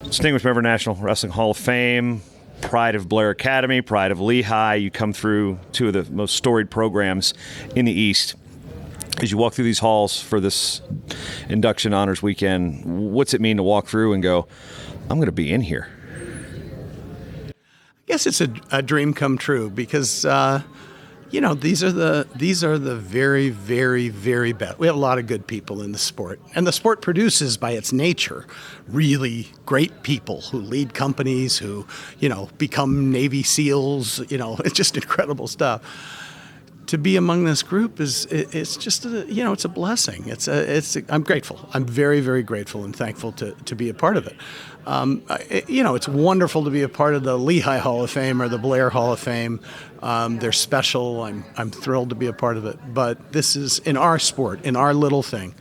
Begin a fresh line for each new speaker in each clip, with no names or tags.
Distinguished member, National Wrestling Hall of Fame, pride of Blair Academy, pride of Lehigh. You come through two of the most storied programs in the East. As you walk through these halls for this induction honors weekend, what's it mean to walk through and go, I'm going to be in here?
I guess it's a dream come true because, these are the very, very, very best. We have a lot of good people in the sport. And the sport produces, by its nature, really great people who lead companies, who, become Navy SEALs. It's just incredible stuff. To be among this group it's just it's a blessing. I'm grateful. I'm very, very grateful and thankful to be a part of it. It's wonderful to be a part of the Lehigh Hall of Fame or the Blair Hall of Fame. They're special. I'm thrilled to be a part of it. But this is in our sport, in our little thing.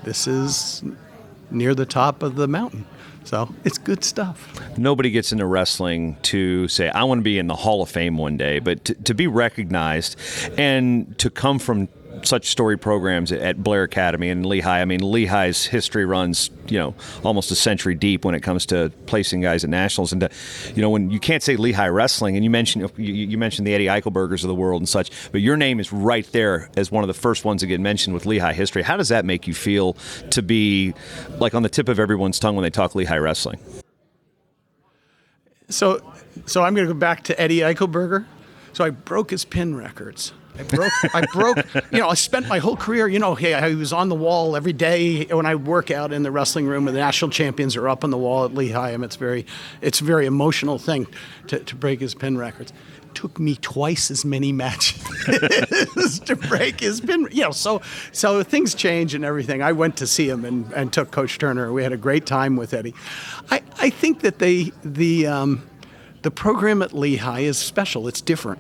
This is near the top of the mountain. So it's good stuff.
Nobody gets into wrestling to say, I want to be in the Hall of Fame one day, but to be recognized and to come from such storied programs at Blair Academy and Lehigh. I mean, Lehigh's history runs, almost a century deep when it comes to placing guys at nationals. And, when you can't say Lehigh Wrestling, and you mentioned the Eddie Eichelbergers of the world and such, but your name is right there as one of the first ones to get mentioned with Lehigh history. How does that make you feel to be like on the tip of everyone's tongue when they talk Lehigh Wrestling?
So I'm going to go back to Eddie Eichelberger. So I broke his pin records. I broke, I spent my whole career, I was on the wall every day when I work out in the wrestling room, and the national champions are up on the wall at Lehigh. It's a very emotional thing to break his pin records. It took me twice as many matches to break his pin. So things change and everything. I went to see him and took Coach Turner. We had a great time with Eddie. I think that the program at Lehigh is special. It's different.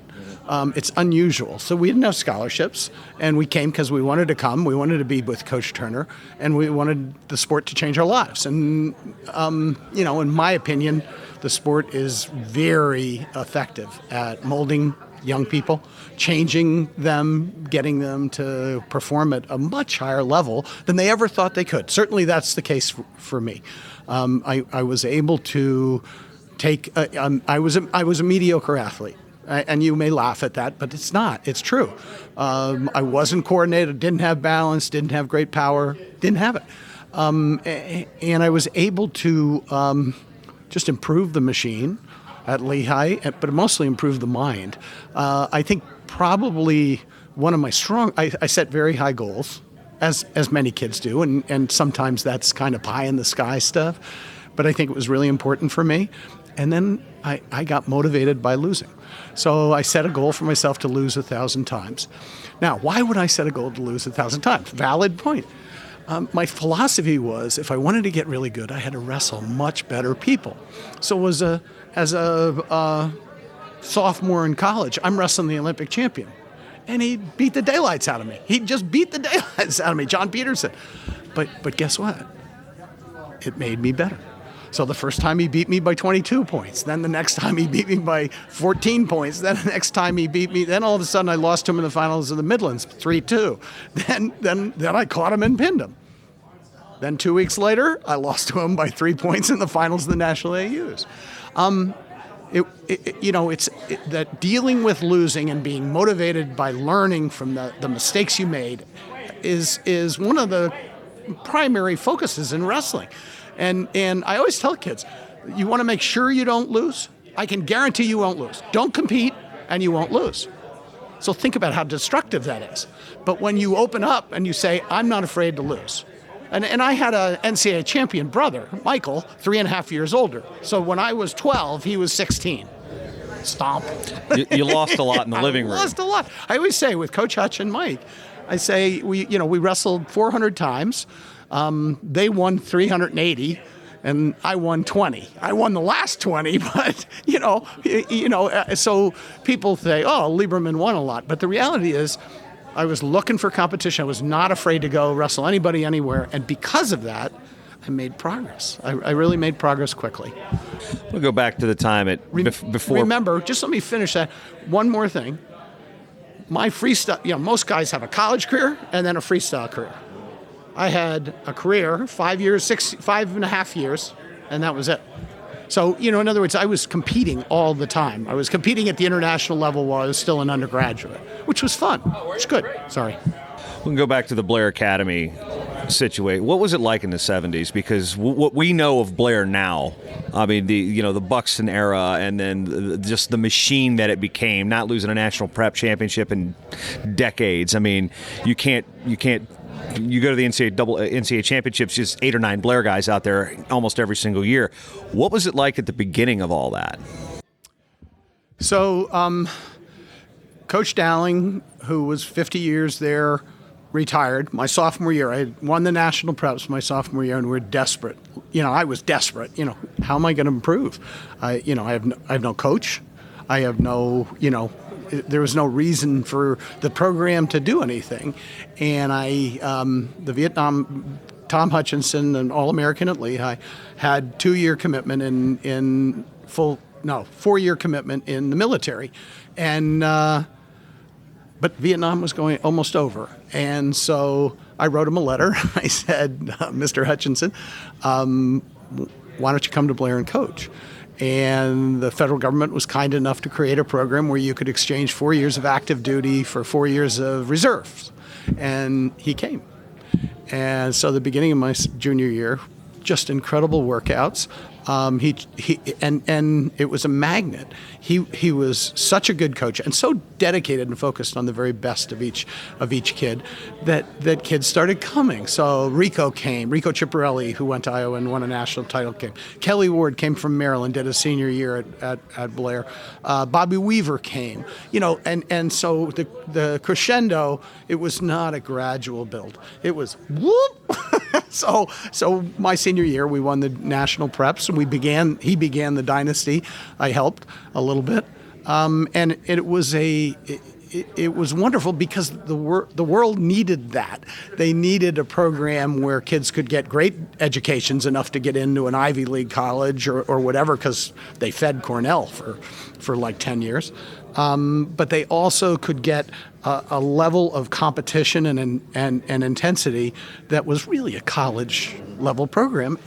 It's unusual. So we didn't have scholarships, and we came because we wanted to come. We wanted to be with Coach Turner, and we wanted the sport to change our lives. And, in my opinion, the sport is very effective at molding young people, changing them, getting them to perform at a much higher level than they ever thought they could. Certainly that's the case for me. I was able to take, I was a mediocre athlete. And you may laugh at that, but it's not. It's true. I wasn't coordinated, didn't have balance, didn't have great power, didn't have it. And I was able to just improve the machine at Lehigh, but mostly improve the mind. I think probably one of my I set very high goals, as many kids do, and sometimes that's kind of pie in the sky stuff. But I think it was really important for me. And then I got motivated by losing. So I set a goal for myself to lose 1,000 times. Now, why would I set a goal to lose 1,000 times? Valid point. My philosophy was if I wanted to get really good, I had to wrestle much better people. So as a sophomore in college, I'm wrestling the Olympic champion. And he beat the daylights out of me. He just beat the daylights out of me, John Peterson. But guess what? It made me better. So the first time he beat me by 22 points. Then the next time he beat me by 14 points. Then the next time he beat me. Then all of a sudden I lost to him in the finals of the Midlands, 3-2. Then I caught him and pinned him. Then 2 weeks later, I lost to him by 3 points in the finals of the National AUs. It's that dealing with losing and being motivated by learning from the mistakes you made is one of the primary focuses in wrestling. And I always tell kids, you want to make sure you don't lose? I can guarantee you won't lose. Don't compete and you won't lose. So think about how destructive that is. But when you open up and you say, I'm not afraid to lose. And I had an NCAA champion brother, Michael, 3.5 years older. So when I was 12, he was 16. Stomp.
You lost a lot in the living room.
I lost a lot. I always say with Coach Hutch and Mike, I say, we wrestled 400 times. They won 380, and I won 20. I won the last 20, but so people say, "Oh, Lieberman won a lot," but the reality is, I was looking for competition. I was not afraid to go wrestle anybody anywhere, and because of that, I made progress. I really made progress quickly.
We'll go back to the time before.
Remember, just let me finish that. One more thing. My freestyle, most guys have a college career and then a freestyle career. I had a career, 5.5 years, and that was it. So, in other words, I was competing all the time. I was competing at the international level while I was still an undergraduate, which was fun. It's good. Sorry.
We can go back to the Blair Academy situation. What was it like in the 70s? Because what we know of Blair now, I mean, the Buxton era, and then just the machine that it became, not losing a national prep championship in decades. I mean, you can't. You go to the NCAA championships, just 8 or 9 Blair guys out there almost every single year. What was it like at the beginning of all that?
So, Coach Dowling, who was 50 years there, retired my sophomore year. I had won the national preps my sophomore year, and we were desperate. I was desperate. How am I going to improve? I have no coach. I have no, there was no reason for the program to do anything. And the Vietnam, Tom Hutchinson, an All-American at Lehigh, had 2-year commitment in 4-year commitment in the military. And, but Vietnam was going almost over. And so I wrote him a letter. I said, Mr. Hutchinson, why don't you come to Blair and coach? And the federal government was kind enough to create a program where you could exchange 4 years of active duty for 4 years of reserves. And he came. And so the beginning of my junior year, just incredible workouts. And it was a magnet. He was such a good coach and so dedicated and focused on the very best of each kid that kids started coming. So Rico Ciparelli, who went to Iowa and won a national title, came. Kelly Ward came from Maryland, did a senior year at Blair. Bobby Weaver came. And so the crescendo, it was not a gradual build. It was whoop. So my senior year, we won the national preps, and he began the dynasty. I helped a little bit, and it was wonderful because the world needed that. They needed a program where kids could get great educations, enough to get into an Ivy League college or whatever, because they fed Cornell for like 10 years. But they also could get a level of competition and intensity that was really a college level program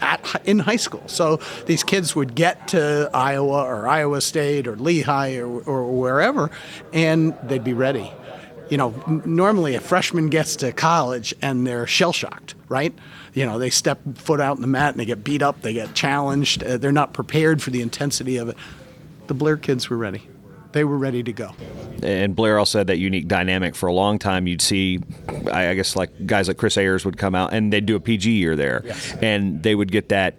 in high school. So these kids would get to Iowa or Iowa State or Lehigh or wherever, and they'd be ready. Normally a freshman gets to college and they're shell-shocked, right? They step foot out in the mat and they get beat up, they get challenged, they're not prepared for the intensity of it. The Blair kids were ready. They were ready to go.
And Blair also had that unique dynamic. For a long time, you'd see, I guess, like guys like Chris Ayers would come out and they'd do a PG year there. Yes. And they would get that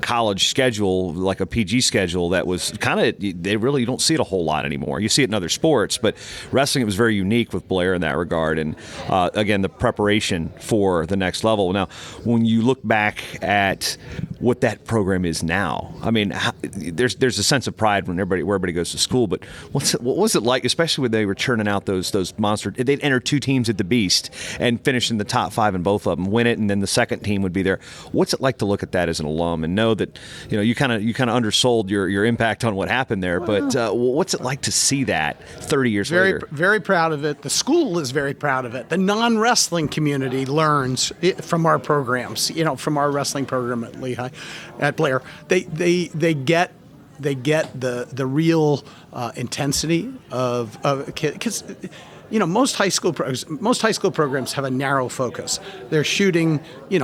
college schedule, like a PG schedule, that was kind of, you don't see it a whole lot anymore. You see it in other sports, but wrestling, it was very unique with Blair in that regard. And again, the preparation for the next level. Now, when you look back at what that program is now, I mean, there's a sense of pride when everybody goes to school, but what was it like, especially when they were churning out those monster, they'd enter 2 teams at the Beast and finish in the top 5 in both of them, win it, and then the second team would be there. What's it like to look at that as an alum and know that you kind of undersold your impact on what happened there, but what's it like to see that 30 years later?
Very proud of it. The school is very proud of it. The non-wrestling community learns from our programs, from our wrestling program at Lehigh, at Blair. They get the real intensity of kids. Most high school programs have a narrow focus. They're shooting,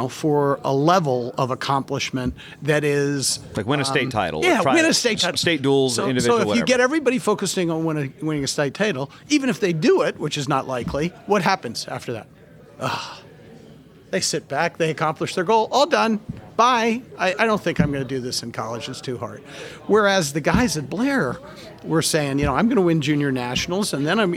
for a level of accomplishment that is
like win a state title.
Yeah, win a state title.
State duels, individual.
So if
whatever.
You get everybody focusing on winning a state title, even if they do it, which is not likely, what happens after that? They sit back, they accomplish their goal, all done. Bye. I don't think I'm going to do this in college. It's too hard. Whereas the guys at Blair were saying, I'm going to win junior nationals, and then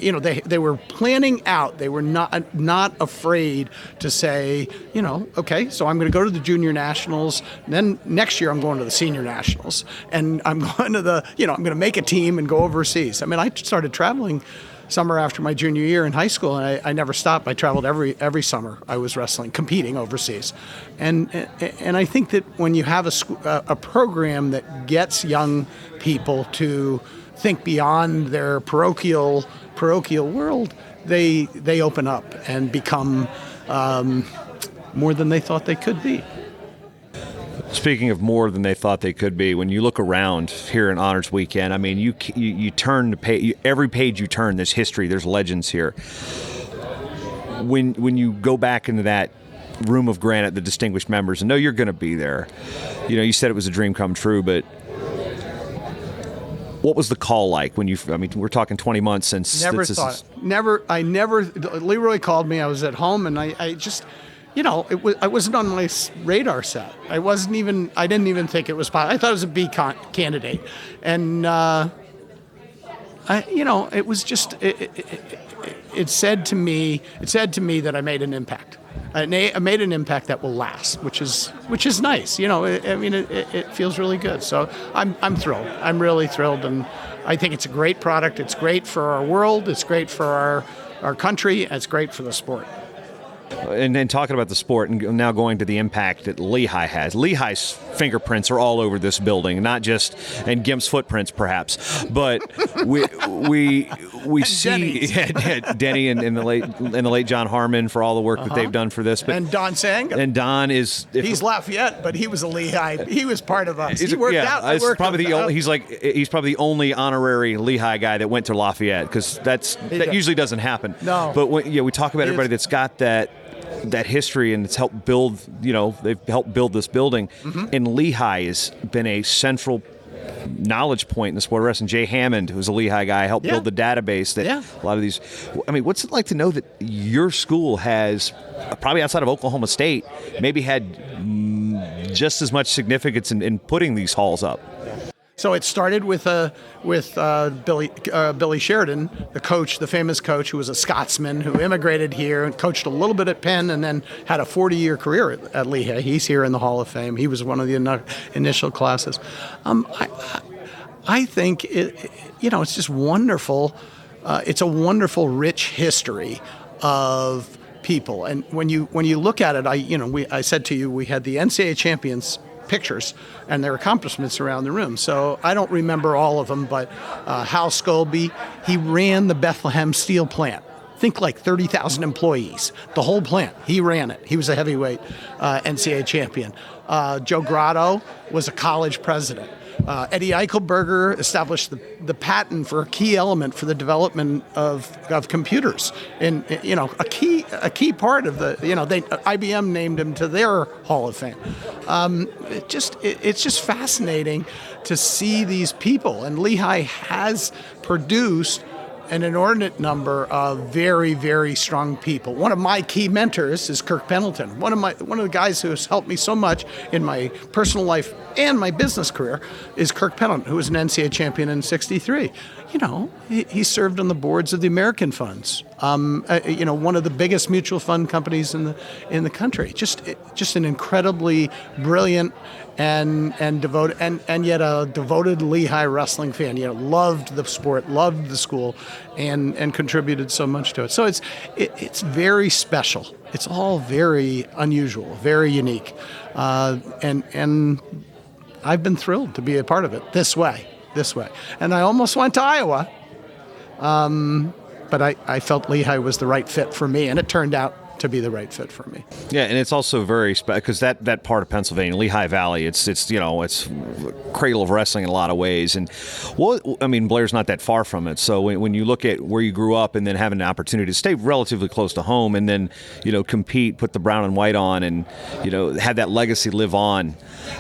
they were planning out. They were not afraid to say, okay, so I'm going to go to the junior nationals. Then next year I'm going to the senior nationals, and I'm going to I'm going to make a team and go overseas. I mean, I started traveling summer after my junior year in high school, and I never stopped. I traveled every summer. I was wrestling, competing overseas, and I think that when you have a program that gets young people to think beyond their parochial world, they open up and become more than they thought they could be.
Speaking of more than they thought they could be, when you look around here in Honors Weekend, I mean, you turn the page, every page you turn, there's history, there's legends here. When you go back into that room of granite, the distinguished members, and know you're going to be there. You know, you said it was a dream come true, but what was the call like when I mean, we're talking 20 months since.
Leroy called me. I was at home, and I just, you know, I wasn't on my radar set. I didn't even think it was possible. I thought it was a B candidate. And, it was just, it said to me that I made an impact. I made an impact that will last, which is nice. You know, it feels really good. So I'm thrilled. I'm really thrilled, and I think it's a great product. It's great for our world. It's great for our country. It's great for the sport.
And then talking about the sport and now going to the impact that Lehigh has. Lehigh's fingerprints are all over this building, not just and Gimp's footprints perhaps, but we see Denny and the late John Harmon for all the work that they've done for this. But,
and Don Sang.
And Don
he's Lafayette, but he was a Lehigh. He was part of us.
He's probably the only honorary Lehigh guy that went to Lafayette, because that usually doesn't happen.
No.
But we talk about everybody that's got that history, and it's helped build, they've helped build this building. And Lehigh has been a central knowledge point in the sport of wrestling. Jay Hammond, who's a Lehigh guy, helped build the database that a lot of these. I mean, what's it like to know that your school has, probably outside of Oklahoma State, maybe had just as much significance in putting these halls up?
So it started with Billy Sheridan, the famous coach who was a Scotsman who immigrated here and coached a little bit at Penn and then had a 40-year career at Lehigh. He's here in the Hall of Fame. He was one of the initial classes. I think it's just wonderful. It's a wonderful, rich history of people. And when you look at it, I said to you, we had the NCAA champions pictures and their accomplishments around the room. So I don't remember all of them, but Hal Scobie, he ran the Bethlehem steel plant. Think like 30,000 employees, the whole plant. He ran it. He was a heavyweight NCAA champion. Joe Grotto was a college president. Eddie Eichelberger established the patent for a key element for the development of computers, and a key part of the IBM named him to their Hall of Fame. It's just fascinating to see these people, and Lehigh has produced an inordinate number of very, very strong people. One of my key mentors is Kirk Pendleton. One of the guys who has helped me so much in my personal life and my business career is Kirk Pendleton, who was an NCAA champion in '63. He served on the boards of the American Funds, one of the biggest mutual fund companies in the country. Just an incredibly brilliant and devoted and yet a devoted Lehigh wrestling fan. Loved the sport, loved the school, and contributed so much to it. So it's very special. It's all very unusual, very unique, and I've been thrilled to be a part of it this way. And I almost went to Iowa, but I felt Lehigh was the right fit for me, and it turned out to be the right fit for me.
Yeah, and it's also very special because that part of Pennsylvania, Lehigh Valley, it's cradle of wrestling in a lot of ways. And Blair's not that far from it. So when you look at where you grew up and then having an opportunity to stay relatively close to home and then compete, put the brown and white on, and have that legacy live on,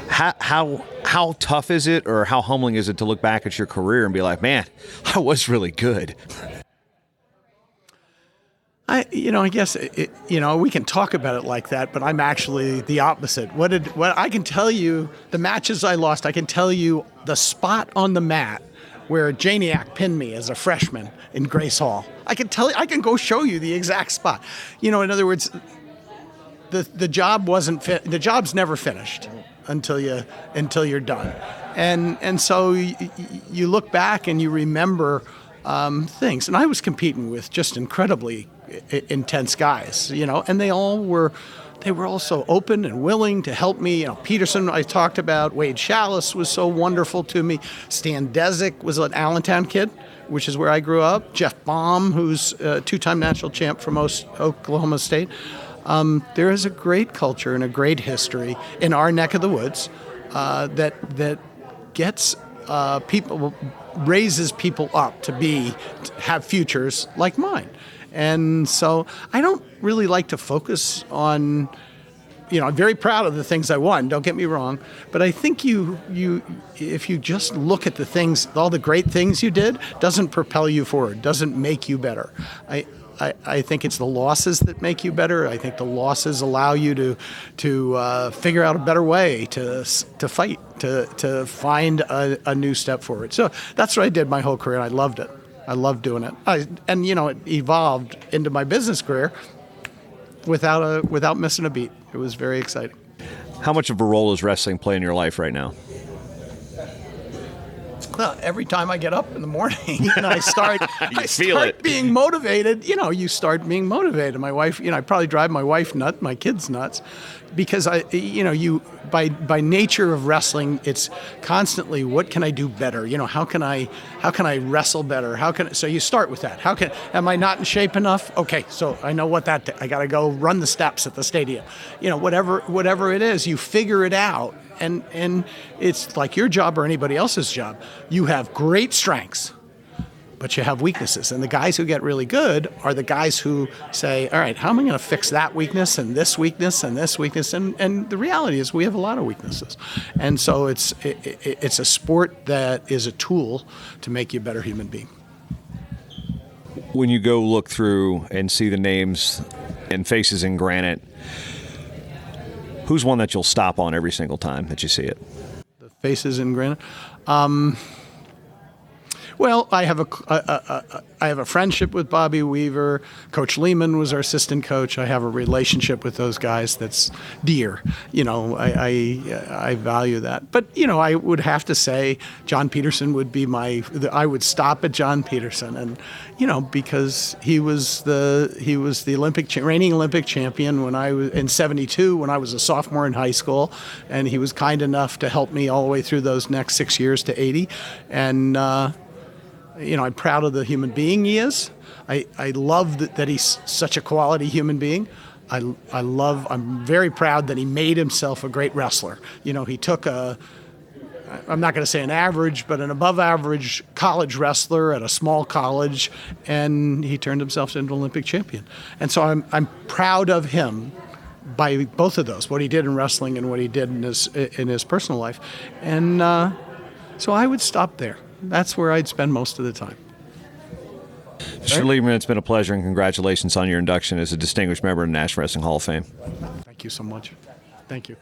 how tough is it, or how humbling is it to look back at your career and be like, man, I was really good?
I guess we can talk about it like that, but I'm actually the opposite. What I can tell you, the matches I lost, I can tell you the spot on the mat where Janiak pinned me as a freshman in Grace Hall. I can go show you the exact spot. In other words, the job the job's never finished until you're done, and so you look back and you remember things. And I was competing with just incredibly intense guys, and they were all so open and willing to help me. Peterson, I talked about. Wade Chalice was so wonderful to me. Stan Desick was an Allentown kid, which is where I grew up. Jeff Baum, who's a two-time national champ from Oklahoma State. There is a great culture and a great history in our neck of the woods that gets people, raises people up to have futures like mine. And so I don't really like to focus on, I'm very proud of the things I won, don't get me wrong, but I think if you just look at the things, all the great things you did, doesn't propel you forward, doesn't make you better. I think it's the losses that make you better. I think the losses allow you to figure out a better way to fight, to find a new step forward. So that's what I did my whole career. I loved it. I loved doing it. It evolved into my business career without missing a beat. It was very exciting.
How much of a role does wrestling play in your life right now?
Well, every time I get up in the morning and I start being motivated, you start being motivated. My wife, I probably drive my wife nuts, my kids nuts, because by nature of wrestling, it's constantly, what can I do better? How can I wrestle better? So you start with that. Am I not in shape enough? Okay, so I know I got to go run the steps at the stadium. Whatever it is, you figure it out. And it's like your job or anybody else's job. You have great strengths, but you have weaknesses. And the guys who get really good are the guys who say, all right, how am I going to fix that weakness and this weakness and this weakness? And the reality is we have a lot of weaknesses. And so it's a sport that is a tool to make you a better human being.
When you go look through and see the names and faces in granite, who's one that you'll stop on every single time that you see it?
The faces in granite. Well, I have a friendship with Bobby Weaver. Coach Lieberman was our assistant coach. I have a relationship with those guys that's dear. I value that. But I would have to say John Peterson would be I would stop at John Peterson, and because he was the reigning Olympic champion when I was in '72 when I was a sophomore in high school, and he was kind enough to help me all the way through those next 6 years to '80, and. I'm proud of the human being he is. I love that he's such a quality human being. I'm very proud that he made himself a great wrestler. He took I'm not going to say an average, but an above average college wrestler at a small college, and he turned himself into an Olympic champion. And so I'm proud of him by both of those, what he did in wrestling and what he did in his personal life. And so I would stop there. That's where I'd spend most of the time.
Mr. Lieberman, it's been a pleasure, and congratulations on your induction as a distinguished member of the National Wrestling Hall of Fame.
Thank you so much. Thank you.